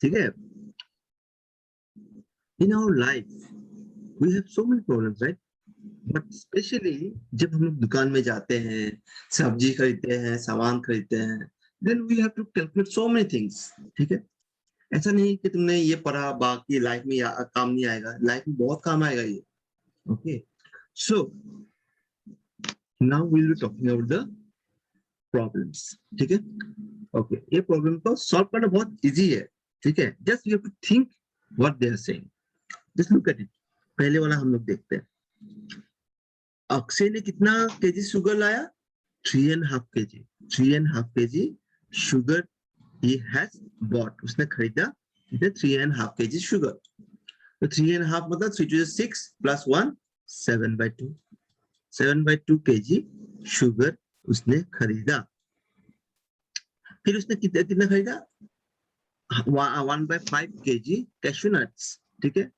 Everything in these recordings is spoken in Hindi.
ठीक है। In our life we have so many problems, right? But specially जब हम लोग दुकान में जाते हैं, सब्जी खरीदते हैं, सामान खरीदते हैं, then we have to calculate so many things. ठीक है। ऐसा नहीं कि तुमने ये पढ़ा बाकी लाइफ में काम नहीं आएगा, लाइफ में बहुत काम आएगा ये। Okay, so now we will be talking about the problems. ठीक है। ओके, ये प्रॉब्लम को सॉल्व करना बहुत इजी है। ठीक है, just you have to think what they are saying, just look at it. पहले वाला हम लोग देखते हैं। अक्षय ने कितना केजी शुगर लाया? 3.5 kg। 3.5 kg sugar he has bought, उसने खरीदा 3.5 kg शुगर। तो 3.5 मतलब 3 to 6 plus 1 7/2। 7/2 kg शुगर उसने खरीदा। फिर उसने कितना कितना खरीदा? 1/5 kg कैशू नट्स। ठीक है,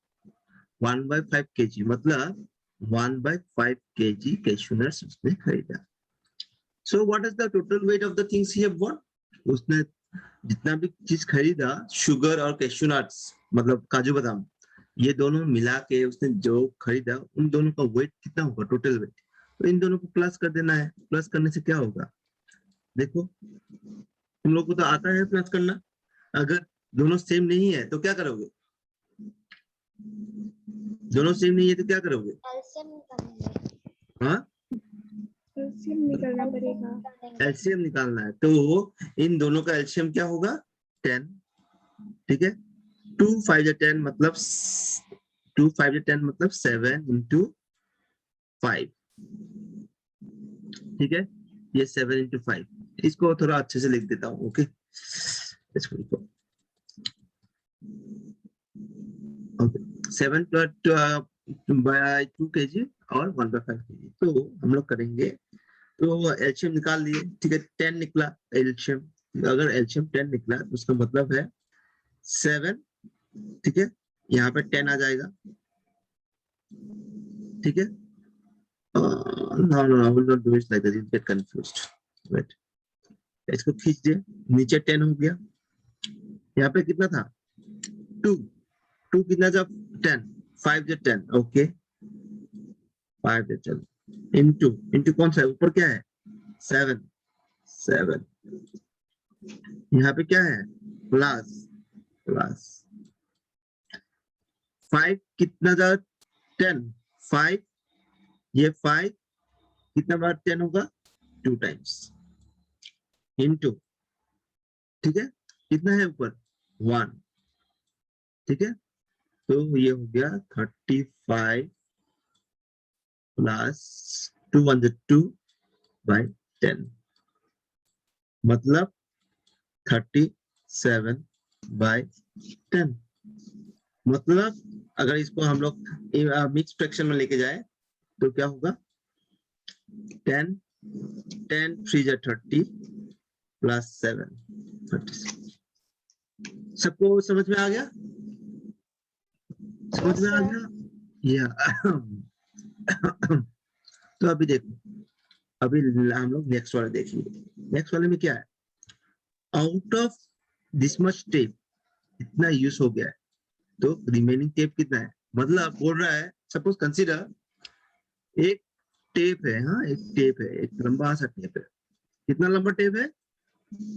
1/5 kg मतलब 1/5 kg कैशू नट्स उसने खरीदा। So what is the total weight of the things he have bought? उसने जितना भी चीज खरीदा, शुगर और कैशू नट्स मतलब काजू बादाम, ये दोनों मिला के उसने जो खरीदा, उन दोनों का वेट कितना होगा, टोटल वेट। तो इन दोनों को प्लस कर देना है। प्लस करने से क्या होगा? देखो, तुम लोग को तो आता है प्लस करना। अगर दोनों सेम नहीं है तो क्या करोगे? दोनों सेम नहीं है तो क्या करोगे? हाँ, एलसीएम निकालना पड़ेगा। एलसीएम निकालना है। तो इन दोनों का एलसीएम क्या होगा? 10। ठीक है, 2 5 10 मतलब 2 5 10 मतलब 7 into 5। ठीक है, ये 7 into 5। इसको थोड़ा अच्छे से लिख देता हूँ। ओके, इसको लिखो। ओके, 7 by 2 kg और 1/5 kg। तो हम लोग करेंगे, तो एलसीएम निकाल लिए। ठीक है, 10 निकला एलसीएम। अगर एलसीएम 10 निकला तो उसका मतलब है 7। ठीक है, यहाँ पे 10 आ जाएगा। ठीक है, no, I will not do it like that. You get confused. Right? इसको खींच दिए, नीचे 10 हो गया। यहाँ पे कितना था? 2। 2 कितना जब 10, 5 जब 10। ओके, 5 जब 10 इंटू कौन सा है? ऊपर क्या है? 7। 7 यहाँ पे क्या है? प्लस प्लस 5 कितना जब 10, 5, ये 5 कितना बार 10 होगा? 2 टाइम्स इंटू। ठीक है, कितना है ऊपर? 1। ठीक है, तो ये हो गया 35 प्लस 2 1 2 by 10 मतलब 37 by 10। मतलब अगर इसको हम लोग मिक्स फ्रैक्शन में लेके जाए तो क्या होगा? 10 10 3 30 प्लस 7 36। सबको समझ में आ गया? समझ में आ गया? या तो अभी देखो, अभी हम लोग नेक्स्ट वाले देखेंगे। नेक्स्ट वाले में क्या है? Out of this much tape इतना यूज हो गया है, तो रिमेनिंग टेप कितना है? मतलब बोल रहा है, सपोज कंसीडर एक टेप है। हाँ, एक टेप है, एक लंबा सा टेप है। कितना लंबा टेप है?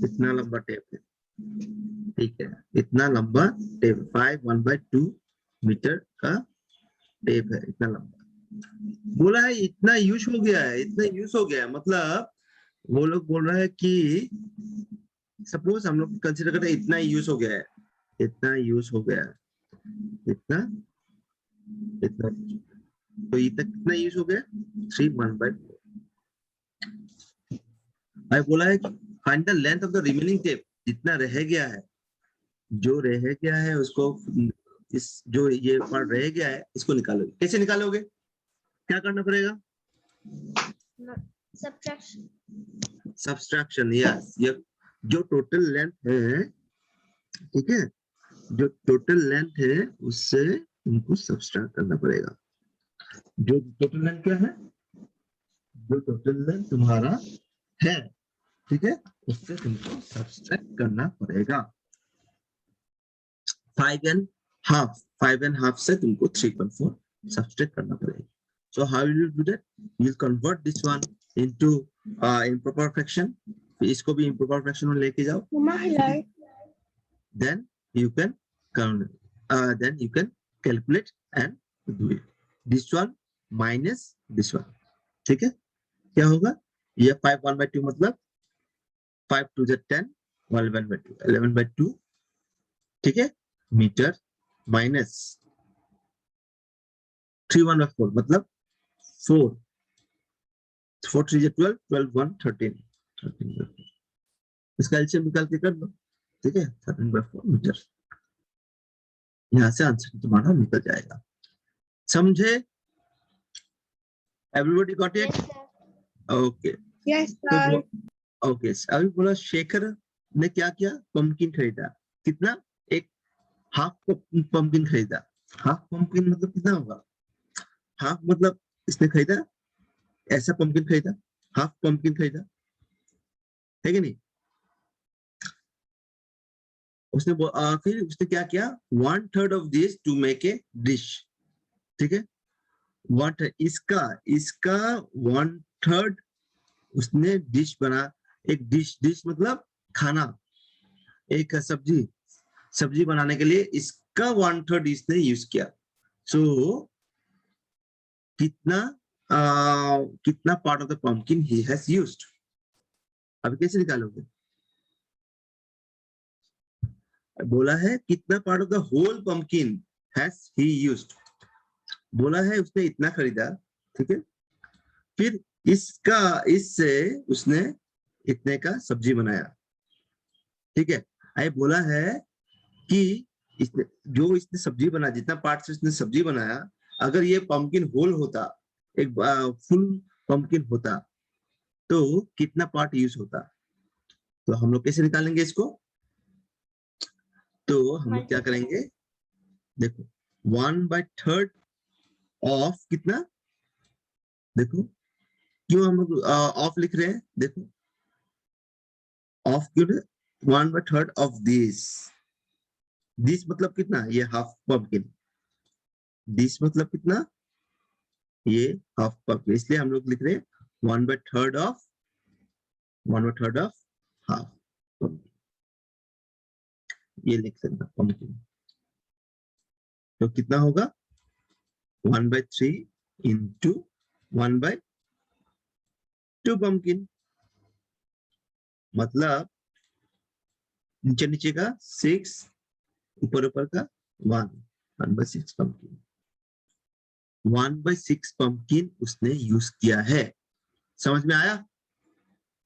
इतना लंबा टेप है। ठीक है, इतना लंबा टेप, 5 1/2 मीटर का टेप है, इतना लंबा। बोला है इतना यूज हो गया है, इतना यूज हो गया है, मतलब वो लोग बोल रहे हैं कि सपोज हम लोग कंसीडर करते हैं इतना यूज हो गया है, इतना यूज हो गया है, इतना इतना। तो इतना कितना यूज हो गया? 3 1/4। भाई बोला है कि find the length of the remaining tape, जितना रह गया है, जो रह गया है उसको, इस जो ये पार्ट रह गया है इसको निकालोगे। कैसे निकालोगे? क्या करना पड़ेगा? सब्सट्रैक्शन। यस, ये जो टोटल लेंथ है, ठीक है, जो टोटल लेंथ है उससे तुमको सब्सट्रैक्ट करना पड़ेगा। जो टोटल लेंथ क्या है? जो टोटल लेंथ तुम्हारा है, ठीक है, उससे तुमको सब्सट्रैक्ट करना पड़ेगा। 5.5 से तुमको 3.4 सब्सट्रैक्ट करना पड़ेगा. So how will you do that? You'll convert this one into improper fraction. इसको भी improper fraction में लेके जाओ. Mama highlight. Then you can calculate and do it. This one minus this one. ठीक है? क्या होगा? ये 5 1/2 मतलब 5 2 is 10, 11/2, 11/2. ठीक है? मीटर माइनस 3 1/4 मतलब 4 4 3 is 12, 12 1 13, 13/4. इसका एलसीएम निकाल के कर दो. ठीक है? 13/4 मीटर. यहाँ से आंसर तुम्हारा निकल जाएगा. समझे? Everybody got it? Okay. Yes, sir. Okay. अभी बोला शेखर ने क्या किया? पंपकिन खरीदा. कितना? एक हाफ पंपकिन खरीदा. हाफ पंपकिन मतलब कितना होगा? हाफ मतलब इसने खरीदा, ऐसा पंपकिन खरीदा, हाफ पंपकिन खरीदा, है कि नहीं? उसने फिर उसने क्या किया? 1/3 of this to make a dish. ठीक है? इसका 1/3 उसने डिश बना. एक डिश मतलब खाना, एक सब्जी बनाने के लिए इसका 1/3 इसने यूज किया. सो कितना part of the pumpkin he has used. अब कैसे निकालोगे? बोला है कितना part of the whole pumpkin has he used. बोला है उसने इतना खरीदा. ठीक है? फिर इससे उसने इतने का सब्जी बनाया. ठीक है? आई बोला है कि इसने सब्जी बनाया, जितना पार्ट से इसने सब्जी बनाया, अगर ये पंपकिन होल होता, एक फुल पंपकिन होता, तो कितना पार्ट यूज होता? तो हम लोग कैसे निकालेंगे इसको? तो हम लोग क्या करेंगे? देखो 1/3 ऑफ कितना? देखो क्यों हम लोग ऑफ लिख रहे हैं? देखो ऑफ क्यों? 1/3 ऑफ दिस मतलब कितना? ये हाफ पंपकिन. दिस मतलब कितना? ये हाफ पंपकिन. इसलिए हम लोग लिख रहे हैं 1/3 ऑफ हाफ पंपकिन. ये लिख सकते हैं पंपकिन. तो कितना होगा? 1/3 into 1/2 पंपकिन. मतलब नीचे का 6, ऊपर का 1/6 पंपकिन. 1/6 पंपकिन उसने यूज किया है. समझ में आया?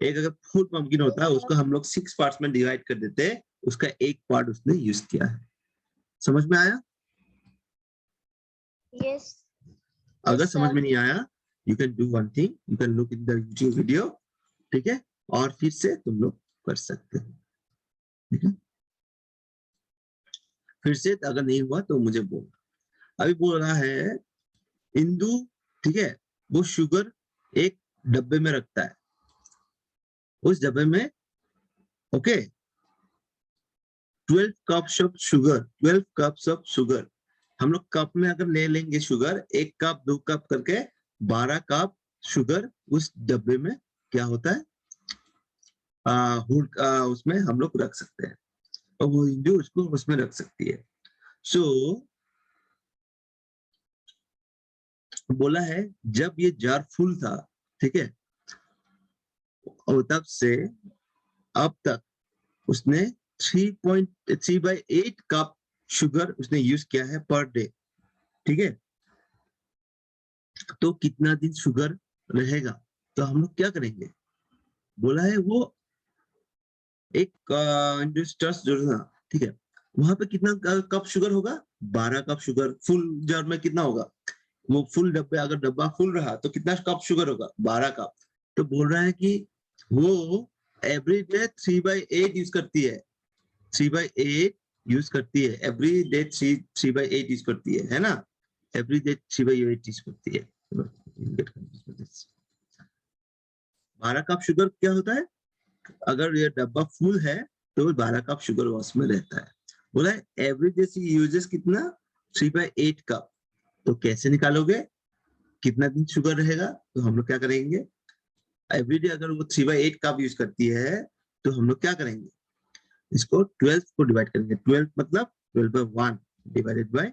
एक अगर फुल पंपकिन होता है उसको हम लोग 6 पार्ट्स में डिवाइड कर देते, उसका एक पार्ट उसने यूज किया है. समझ में आया? Yes. अगर Yes, समझ sir. में नहीं आया, you can do one thing, you can look in the YouTube video. ठीक है? और फिर से तुम लोग कर सकते हो. ठीक है? फिर से अगर नहीं हुआ तो मुझे बोल. अभी बोल रहा है इंदु. ठीक है? वो शुगर एक डब्बे में रखता है. उस डब्बे में ओके 12 कप्स ऑफ शुगर. हम लोग कप में अगर ले लेंगे शुगर, 1 कप 2 कप करके 12 कप शुगर उस डब्बे में क्या होता है? उसमें हम लोग रख सकते हैं, और वो इंदु उसको उसमें रख सकती है. सो बोला है जब ये जार फुल था, ठीक है, और तब से अब तक उसने 3.3/8 कप शुगर उसने यूज किया है पर डे. ठीक है? तो कितना दिन शुगर रहेगा? तो हम लोग क्या करेंगे? बोला है वो एक इंडस्ट्रस जो था, ठीक है, वहां पे कितना कप शुगर होगा? 12 कप शुगर. फुल जार में कितना होगा? वो फुल डब्बे, अगर डब्बा फुल रहा तो कितना कप शुगर होगा? 12 कप. तो बोल रहा है कि वो एवरी डे 3/8 यूज करती है. 3/8 यूज करती है एवरी डे. 3/8 यूज करती है ना? एवरी डे 3/8 यूज करती है. 12 कप शुगर क्या होता है? अगर ये डब्बा फुल है तो 12 कप शुगर उसमें रहता है. बोला है एवरी डे शी यूजेस कितना 3/8 कप। तो कैसे निकालोगे कितना दिन शुगर रहेगा? तो हम लोग क्या करेंगे, एवरी डे अगर वो 3/8 कप यूज करती है तो हम लोग क्या करेंगे, इसको 12 को डिवाइड करेंगे। 12 मतलब 12/1 डिवाइडेड बाय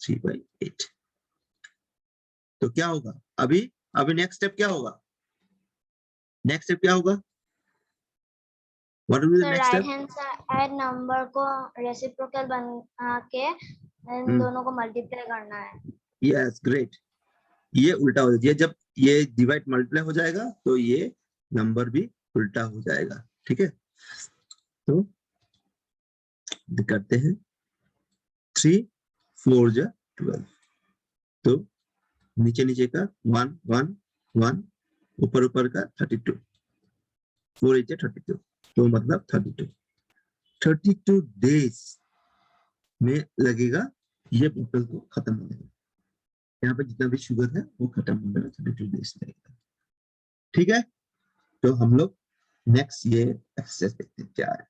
3/8। तो क्या होगा अभी, अभी नेक्स्ट स्टेप क्या होगा, नेक्स्ट स्टेप क्या होगा, what will be the sir next right step? Hand side number को रेसिप्रोकल बना के इन दोनों को मल्टीप्लाई करना है। यस ग्रेट, ये उल्टा हो जाए, जब ये डिवाइड मल्टीप्लाई हो जाएगा तो ये नंबर भी उल्टा हो जाएगा। ठीक है, तो करते हैं 3 4 जा 12। तो नीचे नीचे का 1 1 1, ऊपर ऊपर का 32, 4 8 32, तो मतलब 32 डेज में लगेगा ये बोतल को खत्म होने में। यहाँ पे जितना भी शुगर है वो खत्म होने में 32 डेज लगेगा। ठीक है, तो हम लोग नेक्स्ट ये एक्सरसाइज देखते हैं क्या है।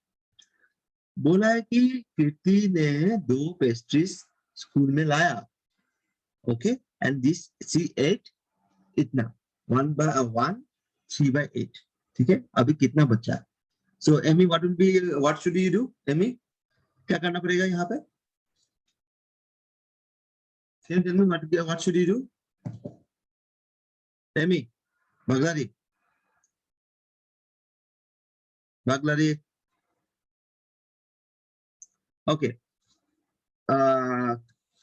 बोला है कि कीर्ति ने 2 पेस्ट्रीज स्कूल में लाया, okay, and this she ate इतना 1/1 3/8। ठीक है, अभी कितना बचा? So Amy what will be, what should you do? Amy क्या करना पड़ेगा यहाँ पे? Can you tell me what should you do? Amy, Baglari. Baglari. Okay.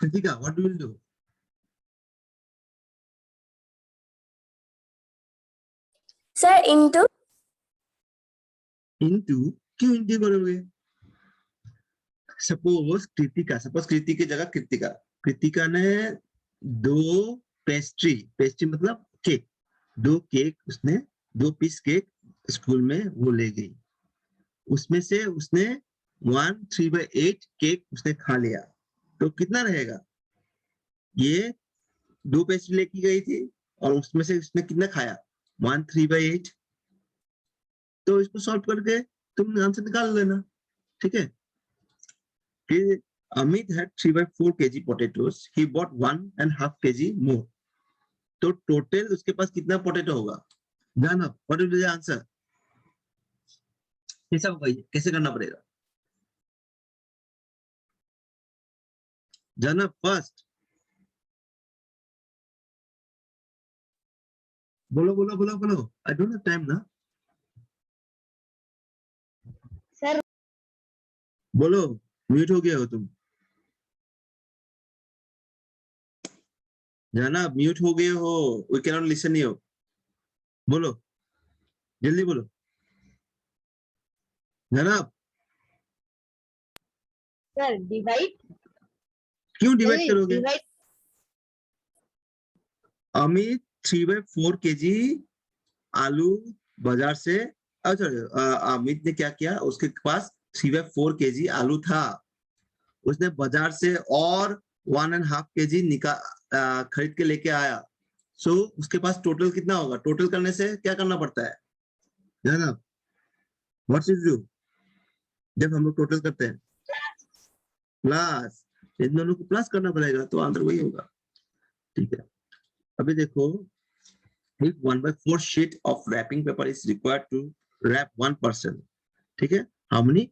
Kritika, what do you do? Sir into Into, क्यों into करोगे? सपोज कृति की जगह कृतिका, कृतिका ने 2 पेस्ट्री, पेस्ट्री मतलब केक, 2 केक उसने 2 पीस केक स्कूल में वो ले गई, उसमें से उसने 1/3/8 केक उसने खा लिया, तो कितना रहेगा? ये 2 पेस्ट्री लेके गई थी और उसमें से उसने कितना खाया? 1/3/8। तो इसको सॉल्व करके तुम आंसर निकाल लेना। ठीक है, कि Amit had 3/4 kg potatoes. He bought 1.5 kg more. तो टोटल उसके पास कितना पोटैटो होगा? जाना, what will be the answer? कैसा होगा ये, कैसे करना पड़ेगा? जाना फर्स्ट, बोलो बोलो बोलो बोलो, आई डोंट हैव टाइम ना। सर बोलो, म्यूट हो गया हो तुम। जाना म्यूट हो गए हो, we can not listen you. बोलो, जल्दी बोलो जाना। सर डिवाइड, क्यों डिवाइड करोगे? डिवाइड अमित 3/4 kg आलू बाजार से, अच्छा अमित ने क्या किया, उसके पास 3/4 kg आलू था, उसने बाजार से और 1.5 kg खरीद के लेके आया। सो उसके पास टोटल कितना होगा? टोटल करने से क्या करना पड़ता है ना, व्हाट इज डू जब हम लोग टोटल करते हैं? प्लस, इन दोनों को प्लस करना पड़ेगा, तो आंसर वही होगा। ठीक है, अभी देखो, if 1/4 sheet of wrapping paper is required to wrap 1 parcel, ठीक है, how many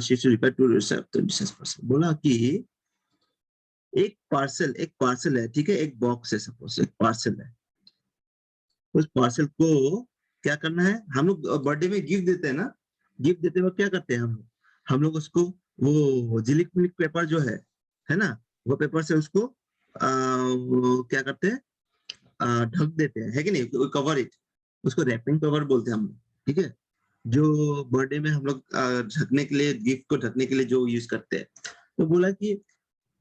sheets required to wrap 26 parcel? बोला कि एक पार्सल है, ठीक है, एक बॉक्स है, सपोज एक पार्सल है, उस पार्सल को क्या करना है, हम लोग बर्थडे में गिफ्ट देते हैं ना, गिफ्ट देते वक्त क्या करते हैं हम लोग उसको वो जिलिक मिलिक पेपर जो है ना, वो पेपर से उसको वो क्या करते हैं, ढक देते हैं, है कि नहीं, कवर इट, उसको रैपिंग पेपर बोलते हैं हम लोग। ठीक है, जो बर्थडे में हम लोग ढकने के लिए, गिफ्ट को ढकने के लिए जो यूज करते हैं। तो बोला कि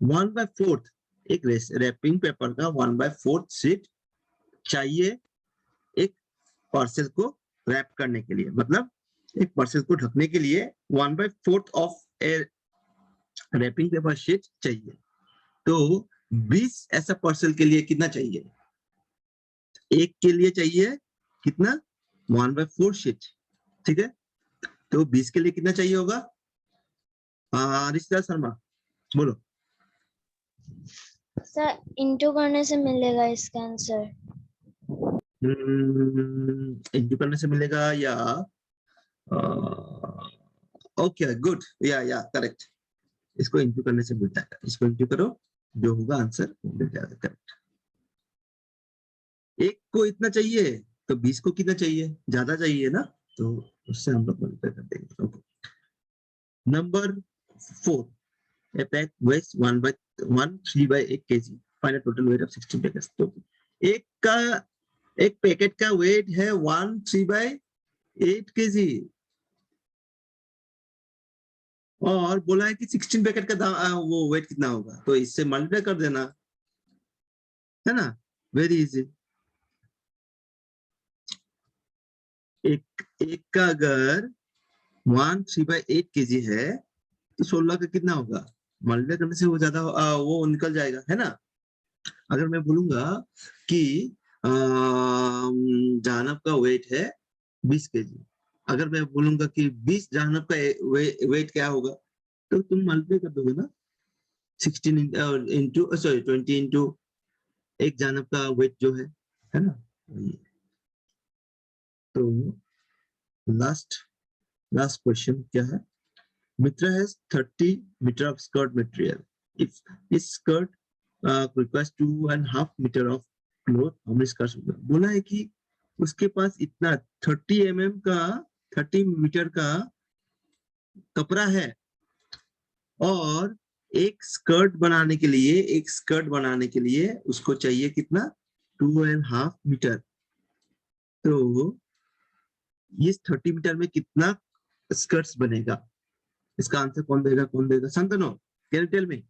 1/4 एक रैपिंग पेपर का 1/4 शीट चाहिए एक पार्सल को रैप करने के लिए, मतलब एक पार्सल को ढकने के लिए 1/4 of a wrapping paper sheet चाहिए। तो 20 ऐसा पार्सल के लिए कितना चाहिए? एक के लिए चाहिए कितना? 1/4 शीट। ठीक है, तो 20 के लिए कितना चाहिए होगा? रिश्ता शर्मा बोलो। सर इंटू करने से मिलेगा इसका आंसर। इंटू करने से मिलेगा या ओके गुड या करेक्ट, इसको इंटू करने से मिलता है, इसको इंटू करो, जो होगा आंसर वो मिल जाएगा करेक्ट। एक को इतना चाहिए तो 20 को कितना चाहिए, ज्यादा चाहिए ना, तो उससे हम लोग मल्टीप्लाई कर देंगे। Okay number 4, a pack weighs 1/3/8 kg, find a total weight of 16 packets। तो एक पैकेट का वेट है 1/3/8 kg और बोला है कि 16 पैकेट का वो वेट कितना होगा, तो इससे मल्टीप्लाई कर देना है ना, वेरी इजी। एक का अगर 1/3/8 kg है तो 16 का कितना होगा, मल्टीप्लाई करने से वो ज्यादा वो निकल जाएगा है ना। अगर मैं बोलूंगा कि जानब का वेट है 20 kg, अगर मैं बोलूंगा कि 20 जानब का वेट क्या होगा, तो तुम मल्टीप्लाई कर दोगे ना, 16 इंटू सॉरी 20 इंटू एक जानब का वेट जो है ना। तो लास्ट क्वेश्चन क्या है, Mitra has 30 meter of skirt material. If this skirt requires 2.5 meter of cloth, how many skirts होगा? बोला है कि उसके पास इतना 30 mm का 30 मीटर का कपड़ा है और एक स्कर्ट बनाने के लिए उसको चाहिए कितना, 2.5 मीटर। तो इस 30 मीटर में कितना स्कर्ट्स बनेगा, इसका आंसर कौन देगा Santanu, can you tell me.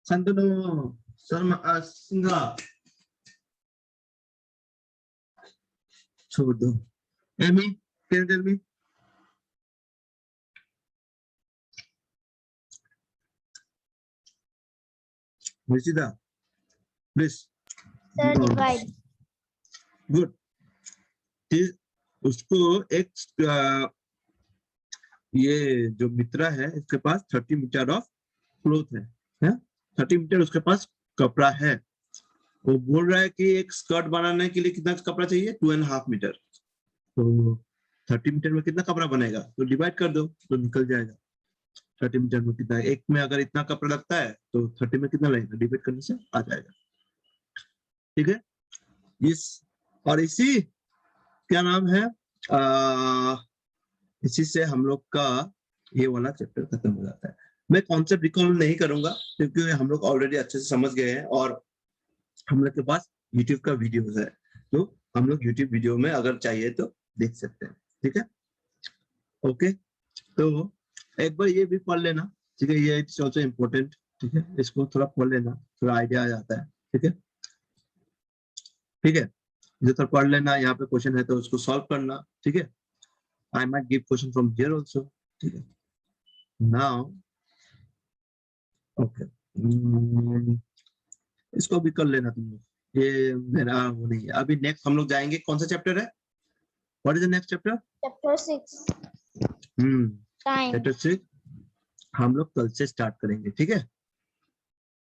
Santanu Sharma Singha छोड़ दो, Amy can you tell me. Nishita please. Sir divide. Good, उसको एक ये जो मित्रा है इसके पास 30 मीटर ऑफ क्लोथ है 30 मीटर उसके पास कपड़ा है। वो बोल रहा है कि एक स्कर्ट बनाने के लिए कितना कपड़ा चाहिए, 2.5 मीटर। तो 30 मीटर में कितना कपड़ा बनेगा, तो डिवाइड कर दो तो निकल जाएगा 30 मीटर में कितना, एक में अगर इतना कपड़ा लगता है तो 30 में कितना लगेगा, डिवाइड करने से आ जाएगा। ठीक है, इस और इसी क्या नाम है इसी से हम लोग का ये वाला चैप्टर खत्म हो जाता है। मैं कॉन्सेप्ट रिकॉल नहीं करूंगा क्योंकि हम लोग ऑलरेडी अच्छे से समझ गए हैं और हम लोग के पास यूट्यूब का वीडियो है, तो हम लोग यूट्यूब वीडियो में अगर चाहिए तो देख सकते हैं। ठीक है, ओके, तो एक बार ये भी पढ़ लेना, ठीक है, ये इट्स ऑल्सो इम्पोर्टेंट। ठीक है, इसको थोड़ा पढ़ लेना, थोड़ा आइडिया आ जाता है। ठीक है, ठीक है, जो तो पढ़ लेना, यहाँ पे क्वेश्चन है तो उसको सॉल्व करना। ठीक है, I might give question from here also. ठीक है, नाउ ओके, इसको भी कर लेना तुम लोग, ये मेरा वो नहीं है। अभी नेक्स्ट हम लोग जाएंगे, कौन सा चैप्टर है, what is the next chapter, chapter 6 time. Chapter 6 हम लोग कल से स्टार्ट करेंगे। ठीक है,